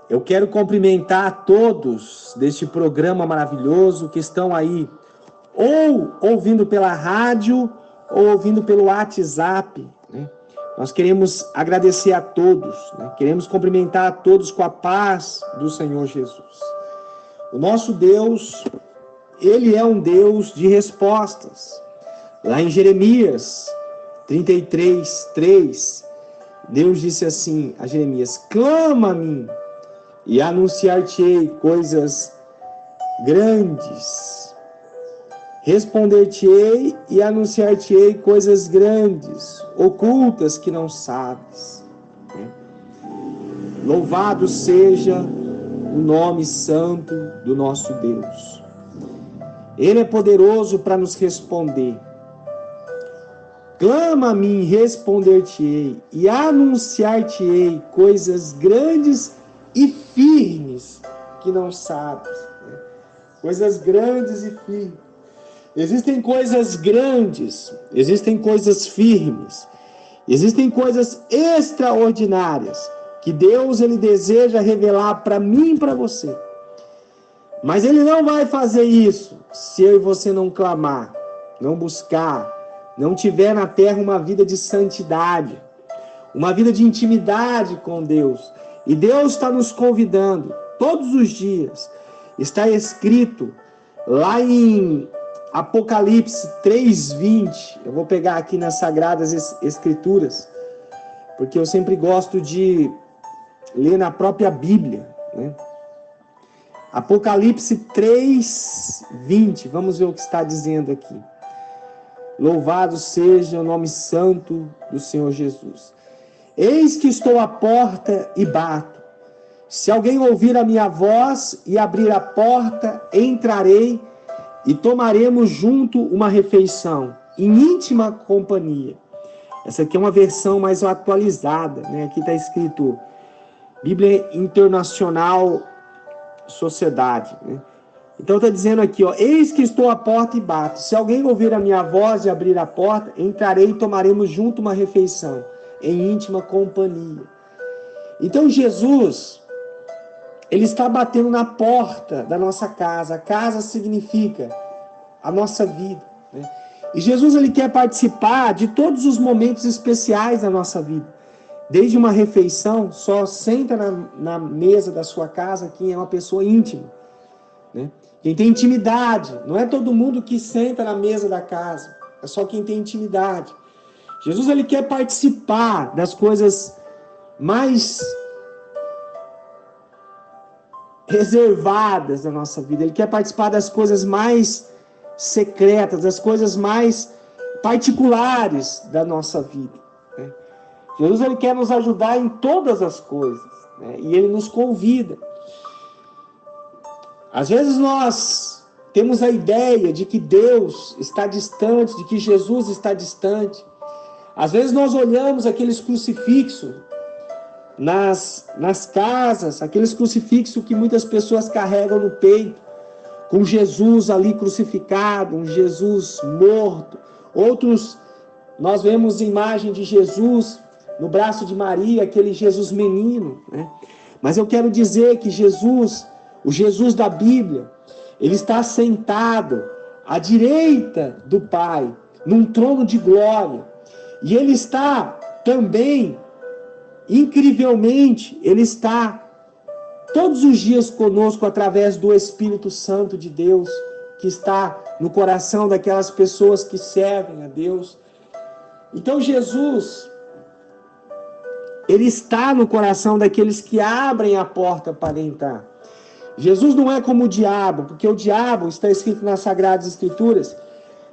Eu quero cumprimentar a todos deste programa maravilhoso que estão aí ou ouvindo pela rádio ou ouvindo pelo WhatsApp, né? Nós queremos agradecer a todos, né? Queremos cumprimentar a todos com a paz do Senhor Jesus. O nosso Deus, Ele é um Deus de respostas. Lá em Jeremias 33:3, Deus disse assim a Jeremias: clama a mim e anunciar-te-ei coisas grandes. Responder-te-ei e anunciar-te-ei coisas grandes, ocultas que não sabes. Louvado seja o nome santo do nosso Deus. Ele é poderoso para nos responder. Clama a mim, responder-te-ei e anunciar-te-ei coisas grandes e firmes que não sabes. Coisas grandes e firmes. Existem coisas grandes, existem coisas firmes, existem coisas extraordinárias que Deus ele deseja revelar para mim e para você. Mas Ele não vai fazer isso se eu e você não clamar, não buscar, não tiver na terra uma vida de santidade, uma vida de intimidade com Deus. E Deus está nos convidando todos os dias. Está escrito lá em Apocalipse 3:20, eu vou pegar aqui nas Sagradas Escrituras, porque eu sempre gosto de ler na própria Bíblia, né? Apocalipse 3:20, vamos ver o que está dizendo aqui. Louvado seja o nome santo do Senhor Jesus. Eis que estou à porta e bato. Se alguém ouvir a minha voz e abrir a porta, entrarei e tomaremos junto uma refeição, em íntima companhia. Essa aqui é uma versão mais atualizada, né? Aqui está escrito Bíblia Internacional Sociedade, né? Então está dizendo aqui, ó, eis que estou à porta e bato. Se alguém ouvir a minha voz e abrir a porta, entrarei e tomaremos junto uma refeição, em íntima companhia. Então Jesus, Ele está batendo na porta da nossa casa. A casa significa a nossa vida, né? E Jesus, Ele quer participar de todos os momentos especiais da nossa vida. Desde uma refeição, só senta na mesa da sua casa quem é uma pessoa íntima, né? Quem tem intimidade. Não é todo mundo que senta na mesa da casa. É só quem tem intimidade. Jesus, Ele quer participar das coisas mais reservadas da nossa vida. Ele quer participar das coisas mais secretas, das coisas mais particulares da nossa vida, né? Jesus, Ele quer nos ajudar em todas as coisas, né? E Ele nos convida. Às vezes nós temos a ideia de que Deus está distante, de que Jesus está distante. Às vezes nós olhamos aqueles crucifixos nas casas, aqueles crucifixos que muitas pessoas carregam no peito, com Jesus ali crucificado, um Jesus morto. Outros, nós vemos imagem de Jesus no braço de Maria, aquele Jesus menino, né? Mas eu quero dizer que Jesus, o Jesus da Bíblia, Ele está sentado à direita do Pai, num trono de glória. E Ele está também, incrivelmente, Ele está todos os dias conosco através do Espírito Santo de Deus, que está no coração daquelas pessoas que servem a Deus. Então Jesus, Ele está no coração daqueles que abrem a porta para entrar. Jesus não é como o diabo, porque o diabo, está escrito nas Sagradas Escrituras,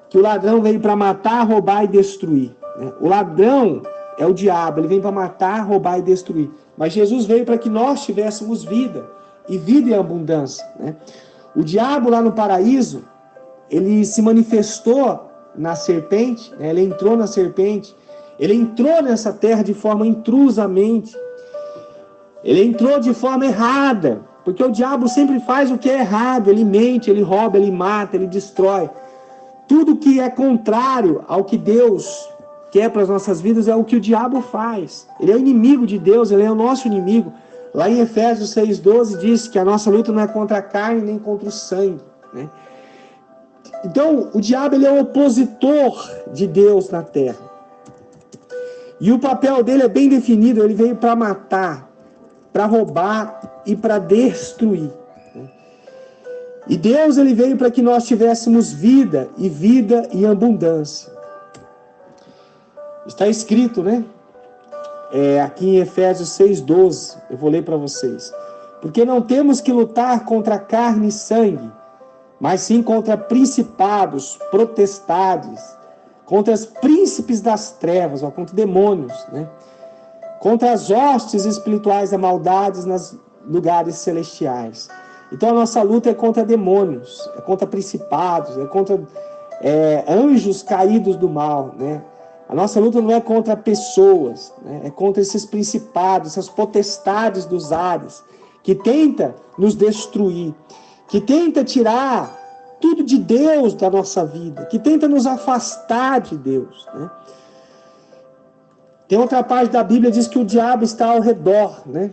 que o ladrão veio para matar, roubar e destruir, né? O ladrão é o diabo, ele vem para matar, roubar e destruir. Mas Jesus veio para que nós tivéssemos vida, e vida em abundância, né? O diabo lá no paraíso, ele se manifestou na serpente, né? Ele entrou na serpente, ele entrou nessa terra de forma intrusamente, ele entrou de forma errada, porque o diabo sempre faz o que é errado, ele mente, ele rouba, ele mata, ele destrói. Tudo que é contrário ao que Deus quer para as nossas vidas é o que o diabo faz. Ele é o inimigo de Deus, ele é o nosso inimigo. Lá em Efésios 6,12 diz que a nossa luta não é contra a carne nem contra o sangue, né? Então, o diabo ele é o opositor de Deus na terra. E o papel dele é bem definido, ele veio para matar, para roubar e para destruir. E Deus ele veio para que nós tivéssemos vida em abundância. Está escrito, né? Aqui em Efésios 6,12, eu vou ler para vocês. Porque não temos que lutar contra carne e sangue, mas sim contra principados, potestades, contra os príncipes das trevas, contra demônios, né? Contra as hostes espirituais da maldade nos lugares celestiais. Então a nossa luta é contra demônios, é contra principados, é contra anjos caídos do mal, né? A nossa luta não é contra pessoas, né? É contra esses principados, essas potestades dos ares, que tenta nos destruir, que tenta tirar tudo de Deus da nossa vida, que tenta nos afastar de Deus, né? Tem outra parte da Bíblia que diz que o diabo está ao redor, né?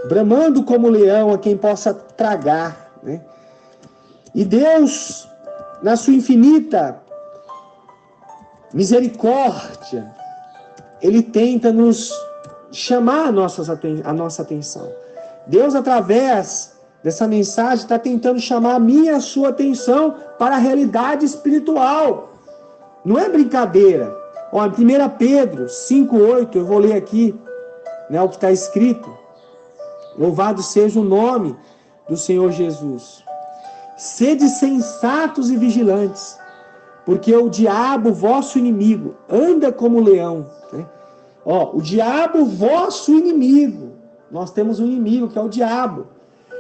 Bramando como leão a quem possa tragar, né? E Deus, na sua infinita misericórdia, ele tenta nos chamar a nossa atenção. Deus, através dessa mensagem, está tentando chamar a minha e a sua atenção para a realidade espiritual. Não é brincadeira. Ó, em 1 Pedro 5,8, eu vou ler aqui, né, o que está escrito. Louvado seja o nome do Senhor Jesus. Sede sensatos e vigilantes, porque o diabo, vosso inimigo, anda como leão, né? Ó, o diabo, vosso inimigo. Nós temos um inimigo que é o diabo.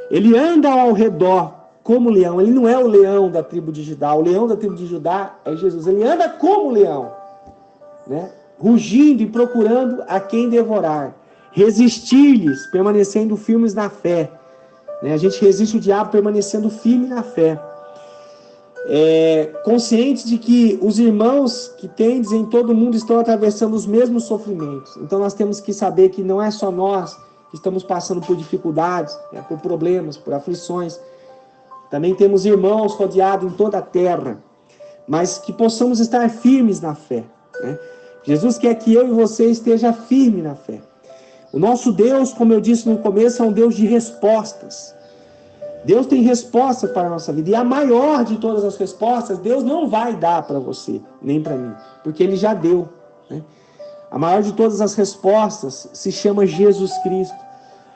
Ele anda ao redor como leão. Ele não é o leão da tribo de Judá. O leão da tribo de Judá é Jesus. Ele anda como leão, né? Rugindo e procurando a quem devorar. Resistir-lhes, permanecendo firmes na fé, né? A gente resiste o diabo permanecendo firme na fé. Conscientes de que os irmãos que tendes em todo o mundo estão atravessando os mesmos sofrimentos. Então nós temos que saber que não é só nós que estamos passando por dificuldades, né, por problemas, por aflições. Também temos irmãos rodeados em toda a terra, mas que possamos estar firmes na fé, né? Jesus quer que eu e você esteja firme na fé. O nosso Deus, como eu disse no começo, é um Deus de respostas. Deus tem resposta para a nossa vida. E a maior de todas as respostas, Deus não vai dar para você, nem para mim, porque Ele já deu, né? A maior de todas as respostas se chama Jesus Cristo.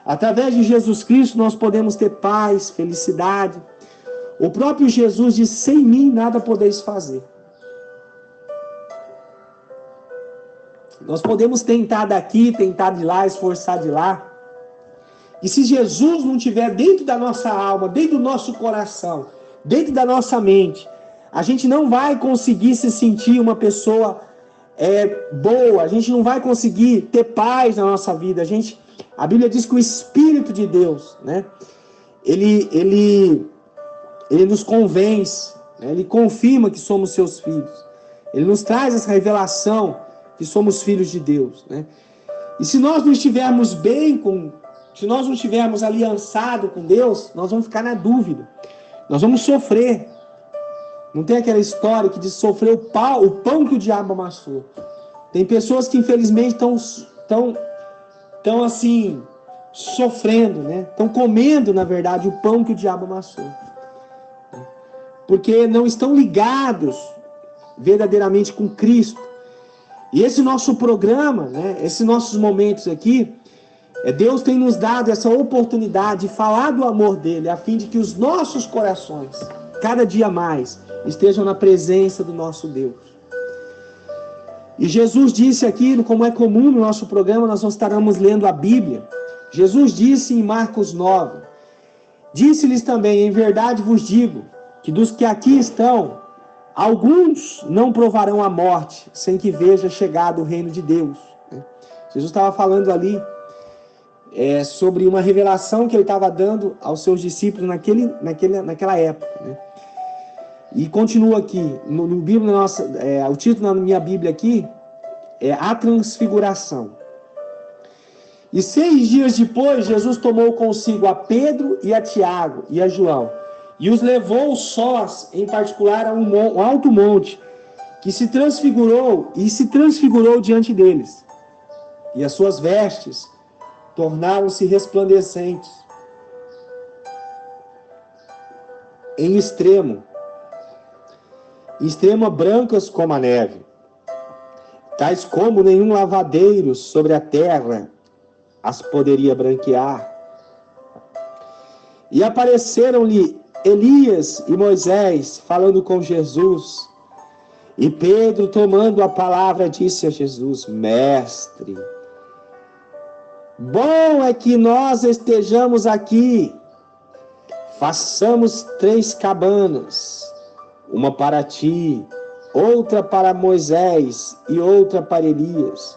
Através de Jesus Cristo, nós podemos ter paz, felicidade. O próprio Jesus disse, sem mim nada podeis fazer. Nós podemos tentar daqui, tentar de lá, esforçar de lá. E se Jesus não estiver dentro da nossa alma, dentro do nosso coração, dentro da nossa mente, a gente não vai conseguir se sentir uma pessoa boa, a gente não vai conseguir ter paz na nossa vida. A Bíblia diz que o Espírito de Deus, né, ele nos convence, né, ele confirma que somos seus filhos. Ele nos traz essa revelação que somos filhos de Deus, né? E se nós não estivermos se nós não estivermos aliançados com Deus, nós vamos ficar na dúvida. Nós vamos sofrer. Não tem aquela história que diz sofrer o pão que o diabo amassou. Tem pessoas que infelizmente estão assim, sofrendo, né? Estão comendo, na verdade, o pão que o diabo amassou. Porque não estão ligados verdadeiramente com Cristo. E esse nosso programa, né? Esses nossos momentos aqui, Deus tem nos dado essa oportunidade de falar do amor dele, a fim de que os nossos corações, cada dia mais, estejam na presença do nosso Deus. E Jesus disse aqui, como é comum no nosso programa, nós estaremos lendo a Bíblia. Jesus disse em Marcos 9, disse-lhes também, em verdade vos digo, que dos que aqui estão, alguns não provarão a morte, sem que veja chegado o reino de Deus. Jesus estava falando ali sobre uma revelação que ele estava dando aos seus discípulos naquela época, né? E continua aqui, no Bíblia nossa, o título na minha Bíblia aqui é A Transfiguração. E 6 dias depois, Jesus tomou consigo a Pedro e a Tiago e a João, e os levou sós, em particular, a um alto monte, que se transfigurou diante deles. E as suas vestes tornaram-se resplandecentes, em extremo brancas como a neve, tais como nenhum lavadeiro sobre a terra as poderia branquear. E apareceram-lhe Elias e Moisés falando com Jesus. E Pedro, tomando a palavra, disse a Jesus: Mestre, bom é que nós estejamos aqui. Façamos 3 cabanas, uma para ti, outra para Moisés e outra para Elias,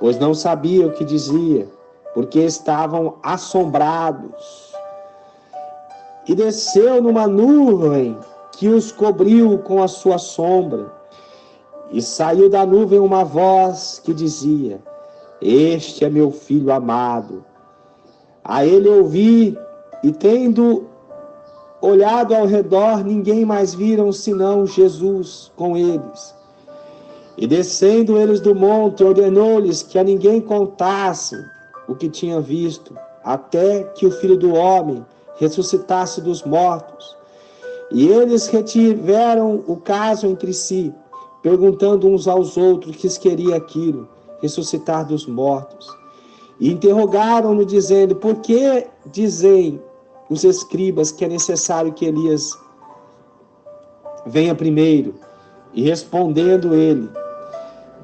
pois não sabia o que dizia, porque estavam assombrados. E desceu numa nuvem que os cobriu com a sua sombra, e saiu da nuvem uma voz que dizia: Este é meu filho amado. A ele ouvi, e tendo olhado ao redor, ninguém mais viram senão Jesus com eles. E descendo eles do monte, ordenou-lhes que a ninguém contassem o que tinham visto, até que o Filho do Homem ressuscitasse dos mortos. E eles retiveram o caso entre si, perguntando uns aos outros que queria aquilo, ressuscitar dos mortos. E interrogaram-no, dizendo: Por que dizem os escribas que é necessário que Elias venha primeiro? E respondendo ele,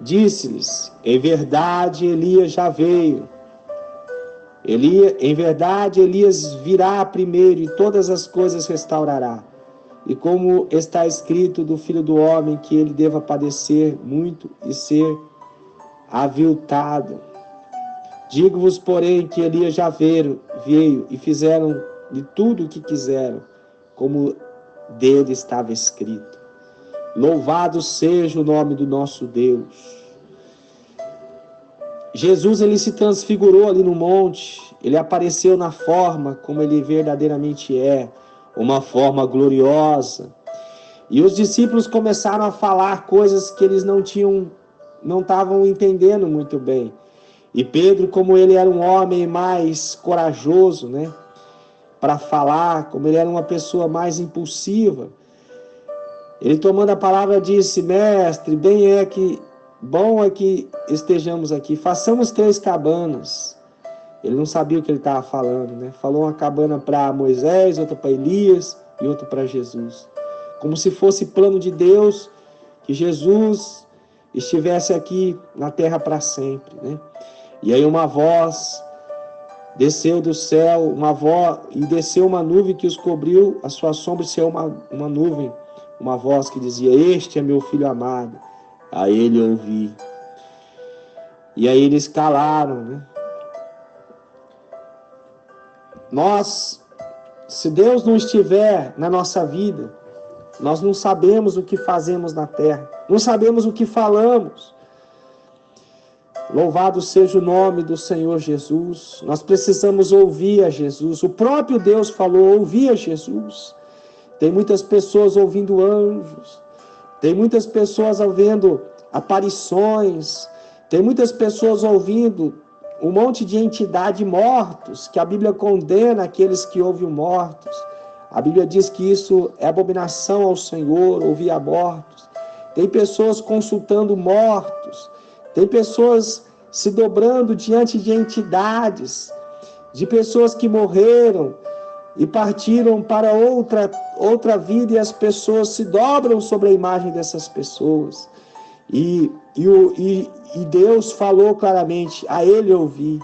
disse-lhes: Em verdade, Elias já veio. Em verdade, Elias virá primeiro e todas as coisas restaurará. E como está escrito do Filho do Homem, que ele deva padecer muito e ser aviltado. Digo-vos, porém, que Elias já veio e fizeram de tudo o que quiseram, como dele estava escrito. Louvado seja o nome do nosso Deus. Jesus, ele se transfigurou ali no monte, ele apareceu na forma como ele verdadeiramente é, uma forma gloriosa. E os discípulos começaram a falar coisas que eles não estavam entendendo muito bem. E Pedro, como ele era um homem mais corajoso, né, para falar, como ele era uma pessoa mais impulsiva, ele, tomando a palavra, disse: Mestre, bom é que estejamos aqui, façamos 3 cabanas. Ele não sabia o que ele estava falando, né? Falou uma cabana para Moisés, outra para Elias e outra para Jesus. Como se fosse plano de Deus que Jesus estivesse aqui na terra para sempre, né? E aí uma voz desceu do céu, e desceu uma nuvem que os cobriu, a sua sombra saiu uma nuvem, uma voz que dizia: Este é meu filho amado, a ele ouvi. E aí eles calaram, né? Se Deus não estiver na nossa vida, nós não sabemos o que fazemos na terra, não sabemos o que falamos. Louvado seja o nome do Senhor Jesus. Nós precisamos ouvir a Jesus. O próprio Deus falou: ouvir a Jesus. Tem muitas pessoas ouvindo anjos, tem muitas pessoas ouvindo aparições, tem muitas pessoas ouvindo um monte de entidade mortos, que a Bíblia condena aqueles que ouvem mortos. A Bíblia diz que isso é abominação ao Senhor, ouvir a mortos. Tem pessoas consultando mortos, tem pessoas se dobrando diante de entidades, de pessoas que morreram e partiram para outra vida, e as pessoas se dobram sobre a imagem dessas pessoas. E Deus falou claramente: a ele ouvir.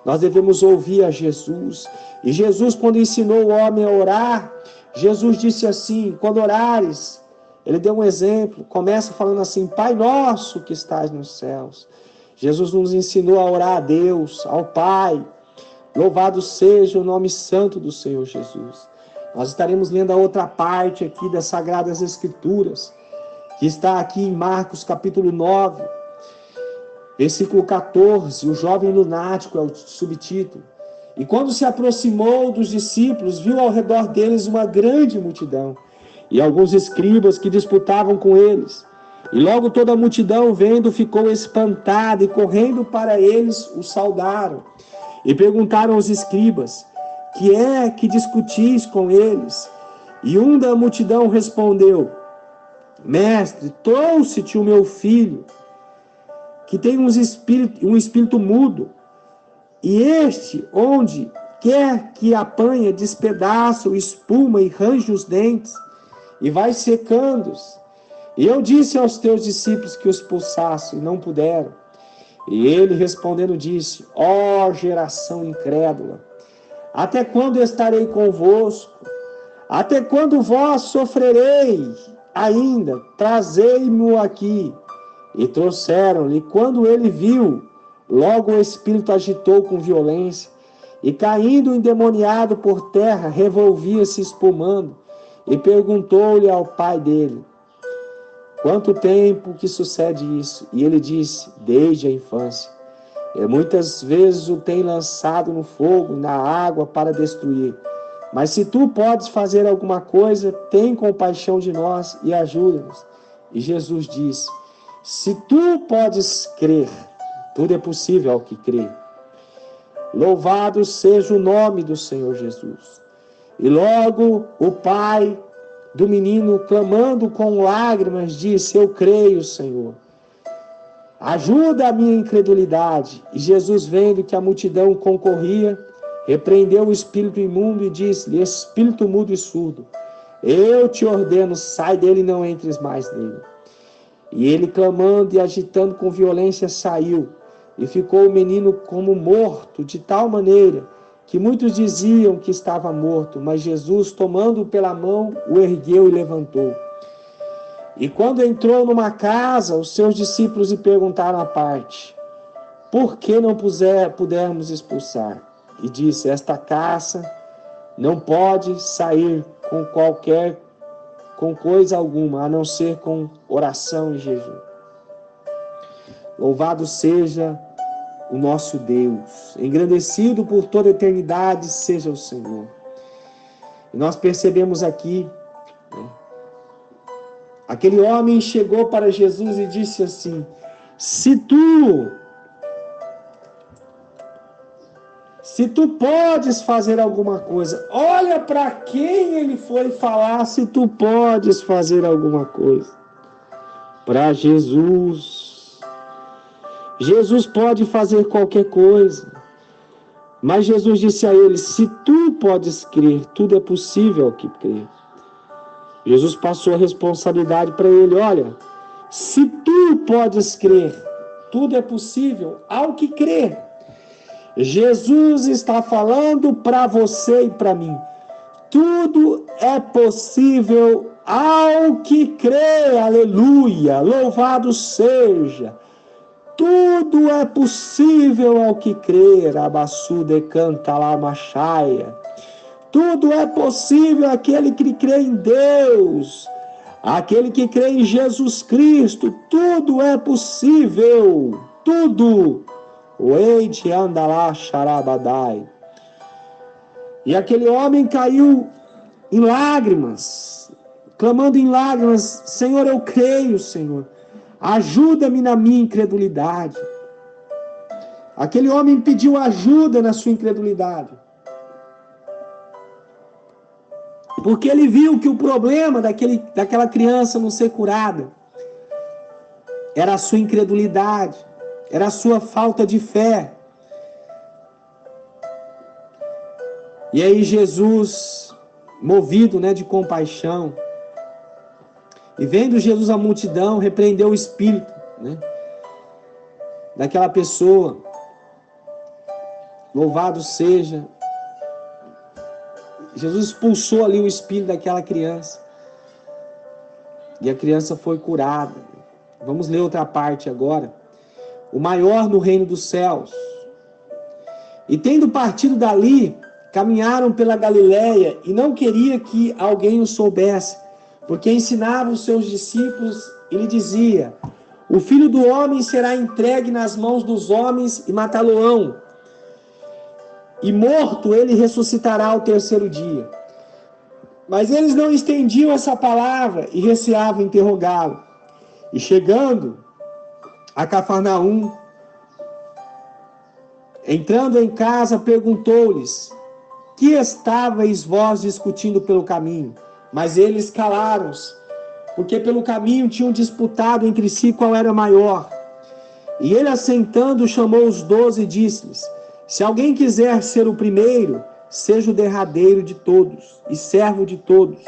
Nós devemos ouvir a Jesus. E Jesus, quando ensinou o homem a orar, Jesus disse assim: quando orares, ele deu um exemplo, começa falando assim: Pai nosso que estás nos céus. Jesus nos ensinou a orar a Deus, ao Pai. Louvado seja o nome santo do Senhor Jesus. Nós estaremos lendo a outra parte aqui das Sagradas Escrituras, que está aqui em Marcos capítulo 9. Versículo 14, o jovem lunático é o subtítulo. E quando se aproximou dos discípulos, viu ao redor deles uma grande multidão e alguns escribas que disputavam com eles. E logo toda a multidão, vendo, ficou espantada e correndo para eles, os saudaram. E perguntaram aos escribas: que é que discutis com eles? E um da multidão respondeu: Mestre, trouxe-te o meu filho, que tem um espírito mudo, e este, onde quer que apanha, despedaça, espuma e range os dentes, e vai secando-os. E eu disse aos teus discípulos que os expulsassem, e não puderam. E ele respondendo disse: ó geração incrédula, até quando estarei convosco? Até quando vós sofrerei ainda? Trazei-mo aqui. E trouxeram-lhe. Quando ele viu, logo o espírito agitou com violência, e caindo endemoniado por terra, revolvia-se espumando, e perguntou-lhe ao pai dele: quanto tempo que sucede isso? E ele disse: desde a infância. E muitas vezes o tem lançado no fogo, na água, para destruir. Mas se tu podes fazer alguma coisa, tem compaixão de nós e ajuda-nos. E Jesus disse: se tu podes crer, tudo é possível ao que crê. Louvado seja o nome do Senhor Jesus. E logo o pai do menino, clamando com lágrimas, disse: eu creio, Senhor. Ajuda a minha incredulidade. E Jesus, vendo que a multidão concorria, repreendeu o espírito imundo e disse-lhe: espírito mudo e surdo, eu te ordeno, sai dele e não entres mais nele. E ele, clamando e agitando com violência, saiu, e ficou o menino como morto, de tal maneira que muitos diziam que estava morto, mas Jesus, tomando-o pela mão, o ergueu e levantou. E quando entrou numa casa, os seus discípulos lhe perguntaram à parte: por que não pudermos expulsar? E disse: esta casa não pode sair com coisa alguma, a não ser com oração e jejum. Louvado seja o nosso Deus, engrandecido por toda a eternidade seja o Senhor. E nós percebemos aqui, aquele homem chegou para Jesus e disse assim: se tu podes fazer alguma coisa, olha para quem ele foi falar: se tu podes fazer alguma coisa. Para Jesus. Jesus pode fazer qualquer coisa. Mas Jesus disse a ele: se tu podes crer, tudo é possível ao que crer. Jesus passou a responsabilidade para ele: olha, se tu podes crer, tudo é possível ao que crer. Jesus está falando para você e para mim: tudo é possível ao que crê. Aleluia, louvado seja. Tudo é possível ao que crer. Abassu decanta lá machaia. Tudo é possível àquele que crê em Deus, aquele que crê em Jesus Cristo. Tudo é possível. Tudo. O eite anda lá xarabadai. E aquele homem caiu em lágrimas, clamando em lágrimas: Senhor, eu creio, Senhor. Ajuda-me na minha incredulidade. Aquele homem pediu ajuda na sua incredulidade. Porque ele viu que o problema daquela criança não ser curada era a sua incredulidade, era a sua falta de fé. E aí Jesus, movido de compaixão, e vendo Jesus a multidão, repreendeu o espírito daquela pessoa. Louvado seja. Jesus expulsou ali o espírito daquela criança. E a criança foi curada. Vamos ler outra parte agora. O maior no reino dos céus. E tendo partido dali, caminharam pela Galileia, e não queria que alguém o soubesse, porque ensinava os seus discípulos e lhe dizia: O Filho do Homem será entregue nas mãos dos homens e matá-lo-ão. E morto ele ressuscitará ao terceiro dia. Mas eles não estendiam essa palavra e receavam interrogá-lo. E chegando a Cafarnaum, entrando em casa, perguntou-lhes: que estáveis vós discutindo pelo caminho? Mas eles calaram-se, porque pelo caminho tinham disputado entre si qual era maior. E ele, assentando, chamou os 12 e disse-lhes: se alguém quiser ser o primeiro, seja o derradeiro de todos e servo de todos.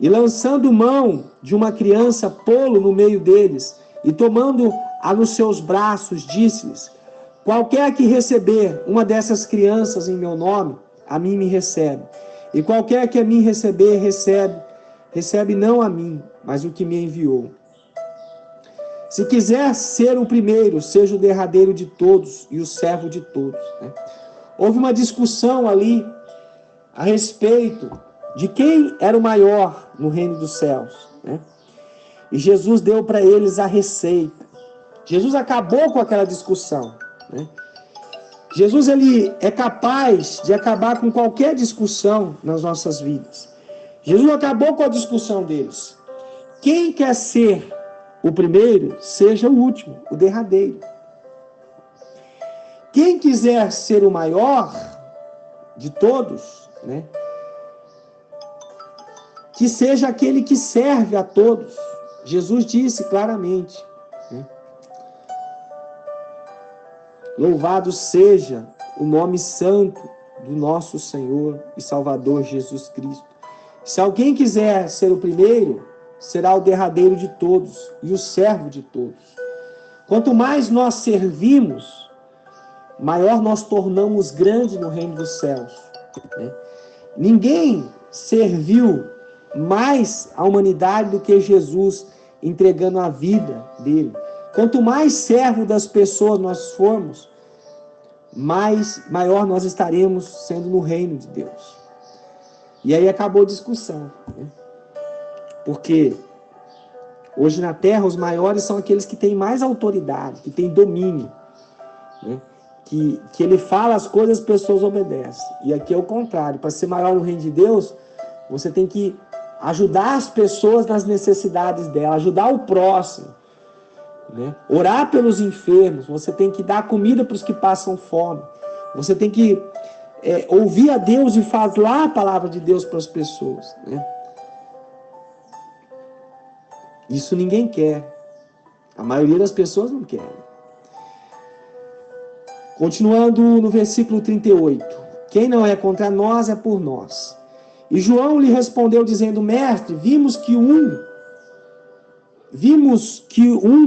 E lançando mão de uma criança, pô-lo no meio deles, e tomando-a nos seus braços, disse-lhes: qualquer que receber uma dessas crianças em meu nome, a mim me recebe. E qualquer que a mim receber, recebe não a mim, mas o que me enviou. Se quiser ser o primeiro, seja o derradeiro de todos e o servo de todos. Houve uma discussão ali a respeito de quem era o maior no reino dos céus. E Jesus deu para eles a receita. Jesus acabou com aquela discussão. Jesus, ele é capaz de acabar com qualquer discussão nas nossas vidas. Jesus acabou com a discussão deles. Quem quer ser o primeiro, seja o último, o derradeiro. Quem quiser ser o maior de todos, que seja aquele que serve a todos. Jesus disse claramente. Louvado seja o nome santo do nosso Senhor e Salvador Jesus Cristo. Se alguém quiser ser o primeiro, será o derradeiro de todos e o servo de todos. Quanto mais nós servimos, maior nós tornamos grande no reino dos céus. Ninguém serviu mais a humanidade do que Jesus, entregando a vida dele. Quanto mais servo das pessoas nós formos, maior nós estaremos sendo no reino de Deus. E aí acabou a discussão. Porque hoje na terra os maiores são aqueles que têm mais autoridade, que têm domínio. Que ele fala as coisas, as pessoas obedecem. E aqui é o contrário. Para ser maior no reino de Deus, você tem que ajudar as pessoas nas necessidades delas, ajudar o próximo. Orar pelos enfermos, você tem que dar comida para os que passam fome, você tem que ouvir a Deus e falar a palavra de Deus para as pessoas. Isso ninguém quer, a maioria das pessoas não quer. Continuando no versículo 38, quem não é contra nós é por nós. E João lhe respondeu dizendo: mestre, vimos que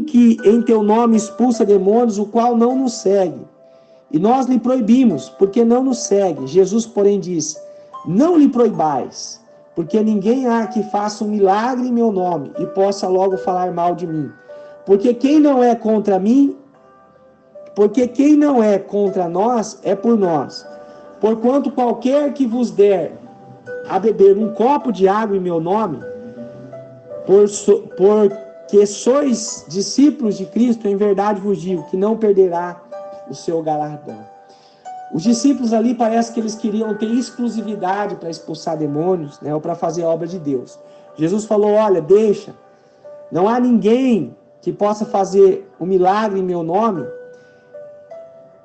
que em teu nome expulsa demônios, o qual não nos segue. E nós lhe proibimos, porque não nos segue. Jesus, porém, disse: não lhe proibais, porque ninguém há que faça um milagre em meu nome e possa logo falar mal de mim. Porque quem não é contra nós é por nós. Porquanto qualquer que vos der a beber um copo de água em meu nome, porque sois discípulos de Cristo, em verdade vos digo que não perderá o seu galardão. Os discípulos ali parece que eles queriam ter exclusividade para expulsar demônios, ou para fazer a obra de Deus. Jesus falou: olha, deixa, não há ninguém que possa fazer um milagre em meu nome,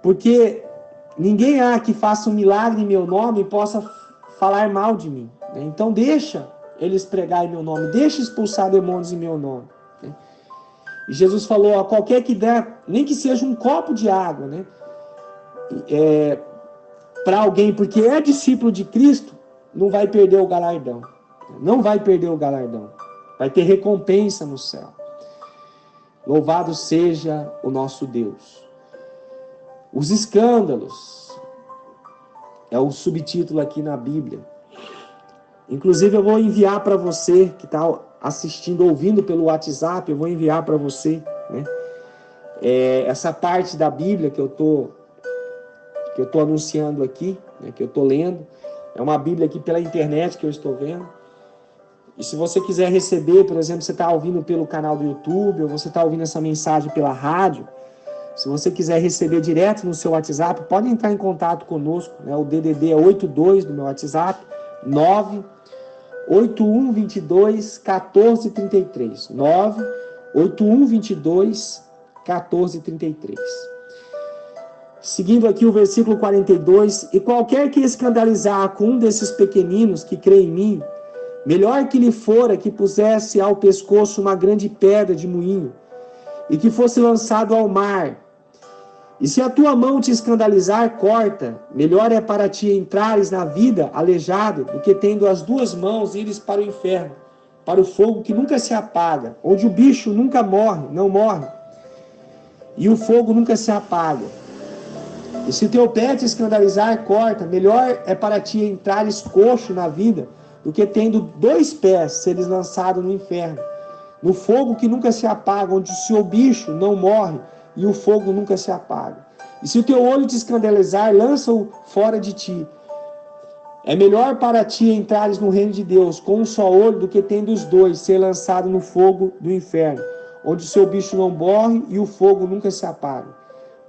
porque ninguém há que faça um milagre em meu nome e possa falar mal de mim. Então deixa eles pregar em meu nome, deixa expulsar demônios em meu nome. E Jesus falou: qualquer que der, nem que seja um copo de água, para alguém, porque é discípulo de Cristo, não vai perder o galardão. Não vai perder o galardão. Vai ter recompensa no céu. Louvado seja o nosso Deus. Os escândalos é o subtítulo aqui na Bíblia. Inclusive eu vou enviar para você que está assistindo, ouvindo pelo WhatsApp, eu vou enviar para você, essa parte da Bíblia que eu tô anunciando aqui, que eu estou lendo. É uma Bíblia aqui pela internet que eu estou vendo. E se você quiser receber, por exemplo, você está ouvindo pelo canal do YouTube, ou você está ouvindo essa mensagem pela rádio, se você quiser receber direto no seu WhatsApp, pode entrar em contato conosco, né? O DDD é 82 do meu WhatsApp, 98122 1433. 98122 1433. Seguindo aqui o versículo 42, e qualquer que escandalizar com um desses pequeninos que crê em mim, melhor que lhe fora que pusesse ao pescoço uma grande pedra de moinho, e que fosse lançado ao mar. E se a tua mão te escandalizar, corta. Melhor é para ti entrares na vida aleijado, do que tendo as duas mãos ires para o inferno, para o fogo que nunca se apaga, onde o bicho nunca morre, não morre, e o fogo nunca se apaga. E se teu pé te escandalizar, corta. Melhor é para ti entrares coxo na vida, do que tendo 2 pés seres lançado no inferno, no fogo que nunca se apaga, onde o seu bicho não morre e o fogo nunca se apaga. E se o teu olho te escandalizar, lança-o fora de ti. É melhor para ti entrares no reino de Deus com um só olho, do que tendo os 2 ser lançado no fogo do inferno, onde o seu bicho não morre e o fogo nunca se apaga.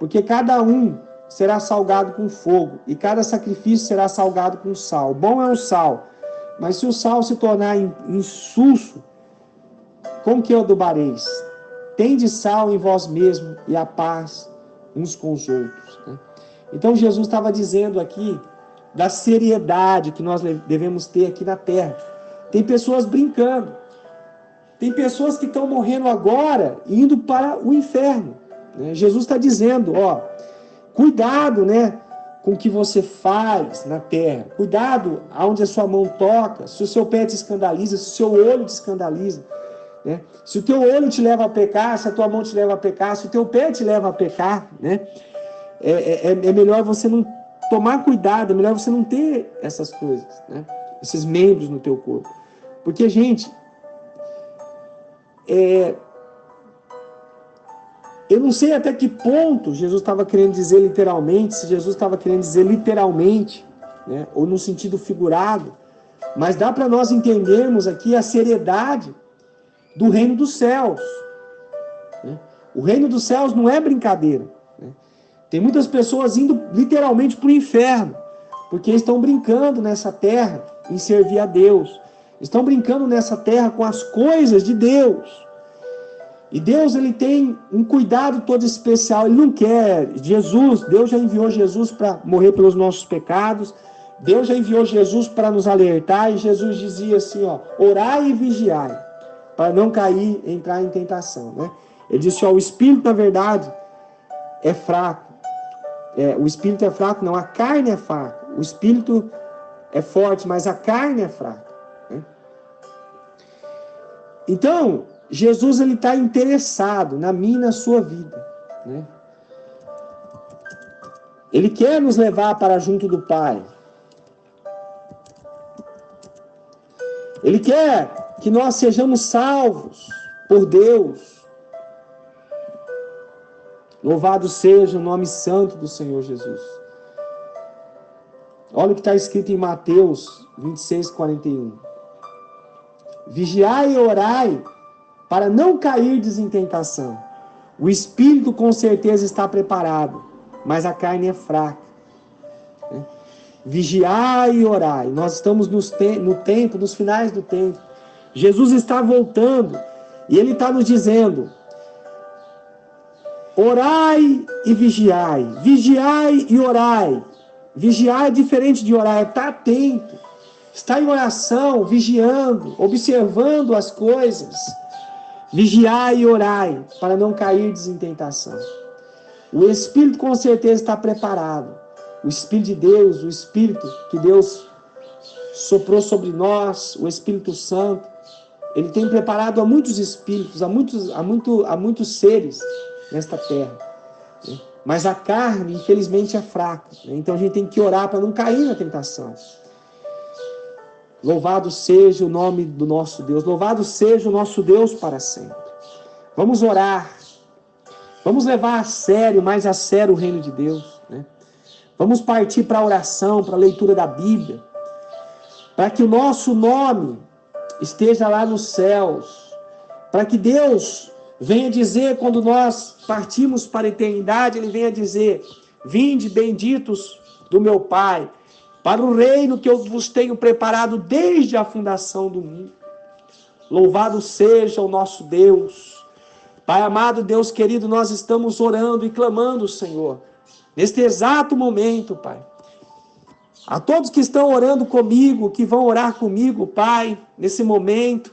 Porque cada um será salgado com fogo, e cada sacrifício será salgado com sal. Bom é o sal, mas se o sal se tornar insulso, como que o adubareis? Tende sal em vós mesmo e a paz uns com os outros. Então Jesus estava dizendo aqui da seriedade que nós devemos ter aqui na terra. Tem pessoas brincando, tem pessoas que estão morrendo agora e indo para o inferno. Jesus está dizendo, cuidado, com o que você faz na terra. Cuidado aonde a sua mão toca, se o seu pé te escandaliza, se o seu olho te escandaliza. Se o teu olho te leva a pecar, se a tua mão te leva a pecar, se o teu pé te leva a pecar, é melhor você não tomar cuidado, é melhor você não ter essas coisas, esses membros no teu corpo. Porque, gente, eu não sei até que ponto Jesus estava querendo dizer literalmente, se Jesus estava querendo dizer literalmente, ou no sentido figurado, mas dá para nós entendermos aqui a seriedade do reino dos céus. O reino dos céus não é brincadeira. Tem muitas pessoas indo literalmente para o inferno, porque estão brincando nessa terra em servir a Deus. Estão brincando nessa terra com as coisas de Deus. E Deus, ele tem um cuidado todo especial. Ele não quer Deus já enviou Jesus para morrer pelos nossos pecados. Deus já enviou Jesus para nos alertar. E Jesus dizia assim, orai e vigiai, para não entrar em tentação. Ele disse, o espírito, na verdade, é fraco. O espírito é fraco, não, a carne é fraca. O espírito é forte, mas a carne é fraca. Então, Jesus, ele está interessado na minha e na sua vida. Ele quer nos levar para junto do Pai. Ele quer que nós sejamos salvos por Deus. Louvado seja o nome santo do Senhor Jesus. Olha o que está escrito em Mateus 26, 41. Vigiai e orai para não cairdes em tentação. O espírito com certeza está preparado, mas a carne é fraca. Vigiai e orai. Nós estamos no tempo, nos finais do tempo. Jesus está voltando e ele está nos dizendo: orai e vigiai. Vigiai e orai. Vigiar é diferente de orar, é estar atento. Estar em oração, vigiando, observando as coisas. Vigiai e orai, para não cairdes em tentação. O Espírito com certeza está preparado. O Espírito de Deus, o Espírito que Deus soprou sobre nós, o Espírito Santo, ele tem preparado a muitos espíritos, a muitos seres nesta terra. Mas a carne, infelizmente, é fraca. Então a gente tem que orar para não cair na tentação. Louvado seja o nome do nosso Deus. Louvado seja o nosso Deus para sempre. Vamos orar. Vamos levar a sério, mais a sério o reino de Deus. Vamos partir para a oração, para a leitura da Bíblia. Para que o nosso nome esteja lá nos céus, para que Deus venha dizer, quando nós partimos para a eternidade, Ele venha dizer: vinde benditos do meu Pai, para o reino que eu vos tenho preparado desde a fundação do mundo. Louvado seja o nosso Deus. Pai amado, Deus querido, nós estamos orando e clamando, Senhor, neste exato momento, Pai. A todos que estão orando comigo, que vão orar comigo, Pai, nesse momento,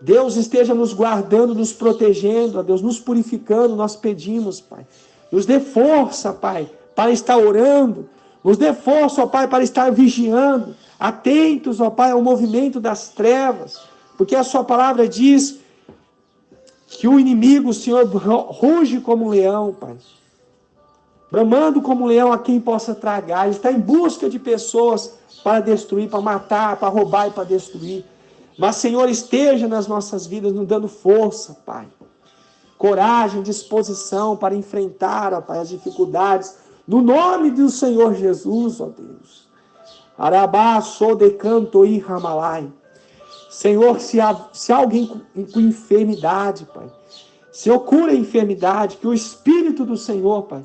Deus esteja nos guardando, nos protegendo, ó Deus, nos purificando, nós pedimos, Pai. Nos dê força, Pai, para estar orando. Nos dê força, ó Pai, para estar vigiando, atentos, ó Pai, ao movimento das trevas, porque a sua palavra diz que o inimigo, Senhor, ruge como um leão, Pai. Bramando como um leão a quem possa tragar. Ele está em busca de pessoas para destruir, para matar, para roubar e para destruir. Mas, Senhor, esteja nas nossas vidas, nos dando força, Pai. Coragem, disposição para enfrentar, ó Pai, as dificuldades. No nome do Senhor Jesus, ó Deus. Arabá, sou de canto e ramalai. Senhor, se há alguém com enfermidade, Pai, Senhor, cura a enfermidade, que o Espírito do Senhor, Pai,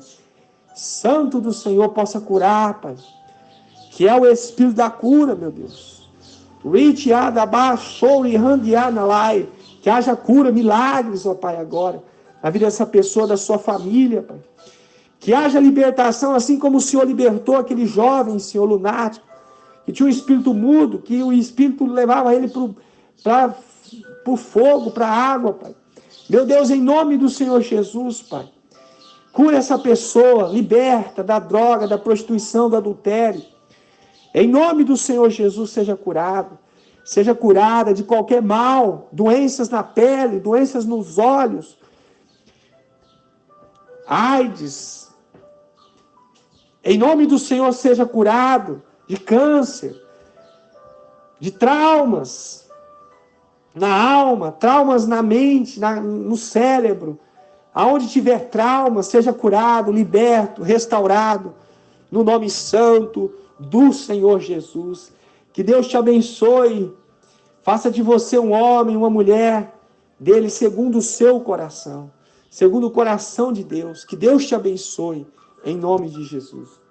Santo do Senhor, possa curar, Pai, que é o Espírito da cura, meu Deus. Que haja cura, milagres, ó Pai, agora, na vida dessa pessoa, da sua família, Pai. Que haja libertação, assim como o Senhor libertou aquele jovem, Senhor, lunático, que tinha um espírito mudo, que o espírito levava ele para o fogo, para a água, Pai. Meu Deus, em nome do Senhor Jesus, Pai, cura essa pessoa, liberta da droga, da prostituição, do adultério. Em nome do Senhor Jesus, seja curada de qualquer mal, doenças na pele, doenças nos olhos, AIDS. Em nome do Senhor, seja curado de câncer, de traumas na alma, traumas na mente, no cérebro. Aonde tiver trauma, seja curado, liberto, restaurado, no nome santo do Senhor Jesus. Que Deus te abençoe, faça de você um homem, uma mulher dele segundo o seu coração, segundo o coração de Deus. Que Deus te abençoe, em nome de Jesus.